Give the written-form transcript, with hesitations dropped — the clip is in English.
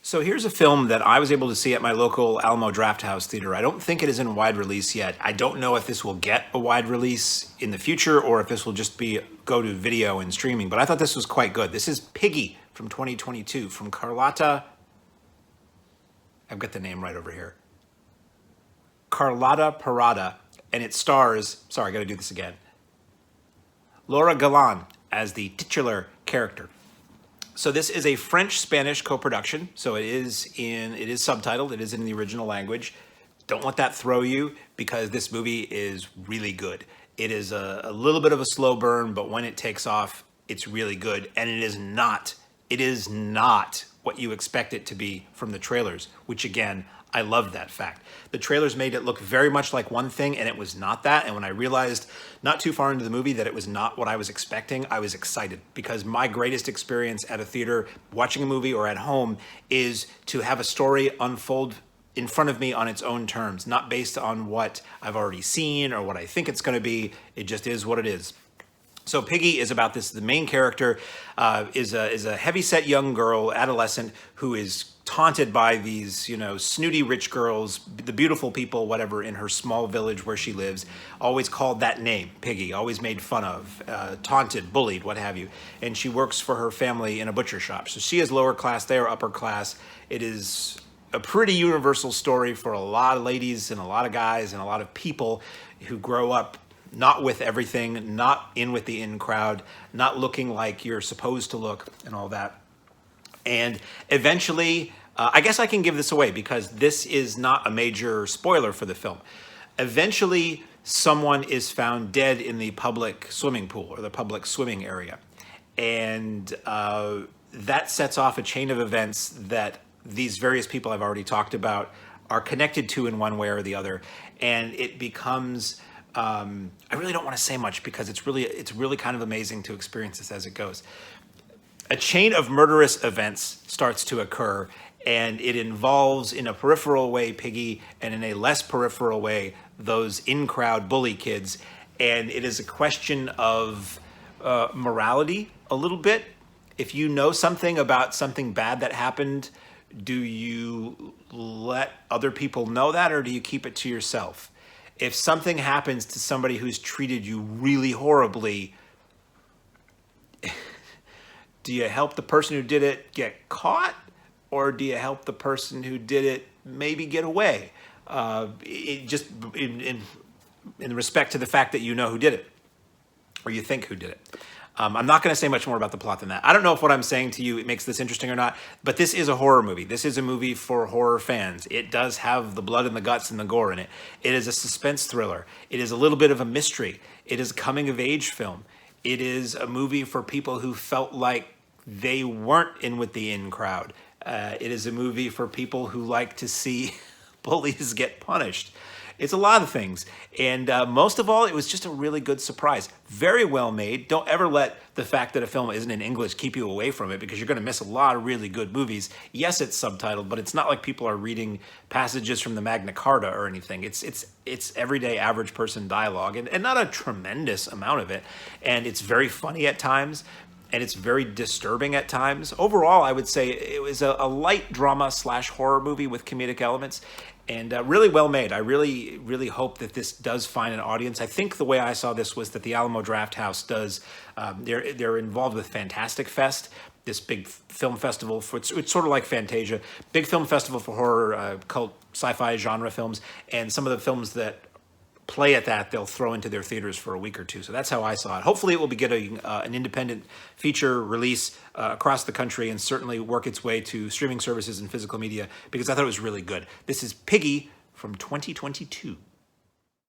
So here's a film that I was able to see at my local Alamo Drafthouse Theater. I don't think it is in wide release yet. I don't know if this will get a wide release in the future or if this will just be go to video and streaming, but I thought this was quite good. This is Piggy from 2022 from Carlota. I've got the name right over here. Carlota Pereda, and it stars, sorry, I gotta do this again, Laura Galan as the titular character. So this is a French-Spanish co-production. So it is subtitled. It is in the original language. Don't let that throw you because this movie is really good. It is a little bit of a slow burn, but when it takes off, it's really good. And it is not what you expect it to be from the trailers, which again, I love that fact. The trailers made it look very much like one thing, and it was not that. And when I realized not too far into the movie that it was not what I was expecting, I was excited because my greatest experience at a theater, watching a movie or at home, is to have a story unfold in front of me on its own terms, not based on what I've already seen or what I think it's going to be. It just is what it is. So Piggy is about this. The main character is a heavyset young girl, adolescent, who is taunted by these, snooty rich girls, the beautiful people, whatever, in her small village where she lives, always called that name, Piggy, always made fun of, taunted, bullied, what have you. And she works for her family in a butcher shop. So she is lower class, they are upper class. It is a pretty universal story for a lot of ladies and a lot of guys and a lot of people who grow up not with everything, not in with the in crowd, not looking like you're supposed to look and all that. And eventually, I guess I can give this away because this is not a major spoiler for the film. Eventually, someone is found dead in the public swimming pool or the public swimming area. And that sets off a chain of events that these various people I've already talked about are connected to in one way or the other. And it becomes... I really don't want to say much because it's really kind of amazing to experience this as it goes. A chain of murderous events starts to occur, and it involves, in a peripheral way, Piggy, and in a less peripheral way, those in-crowd bully kids. And it is a question of morality a little bit. If you know something about something bad that happened, do you let other people know that, or do you keep it to yourself? If something happens to somebody who's treated you really horribly, do you help the person who did it get caught, or do you help the person who did it maybe get away? In respect to the fact that you know who did it, or you think who did it. I'm not going to say much more about the plot than that. I don't know if what I'm saying to you it makes this interesting or not, but this is a horror movie. This is a movie for horror fans. It does have the blood and the guts and the gore in it. It is a suspense thriller. It is a little bit of a mystery. It is a coming-of-age film. It is a movie for people who felt like they weren't in with the in crowd. It is a movie for people who like to see bullies get punished. It's a lot of things. And most of all, it was just a really good surprise. Very well made. Don't ever let the fact that a film isn't in English keep you away from it because you're going to miss a lot of really good movies. Yes, it's subtitled, but it's not like people are reading passages from the Magna Carta or anything. It's everyday average person dialogue and not a tremendous amount of it. And it's very funny at times. And it's very disturbing at times. Overall, I would say it was a light drama / horror movie with comedic elements and really well made. I really, really hope that this does find an audience. I think the way I saw this was that the Alamo Drafthouse does, they're involved with Fantastic Fest, this big film festival. It's sort of like Fantasia, big film festival for horror, cult, sci-fi genre films. And some of the films that play at that, they'll throw into their theaters for a week or two. So that's how I saw it. Hopefully it will be getting an independent feature release across the country and certainly work its way to streaming services and physical media because I thought it was really good. This is Piggy from 2022.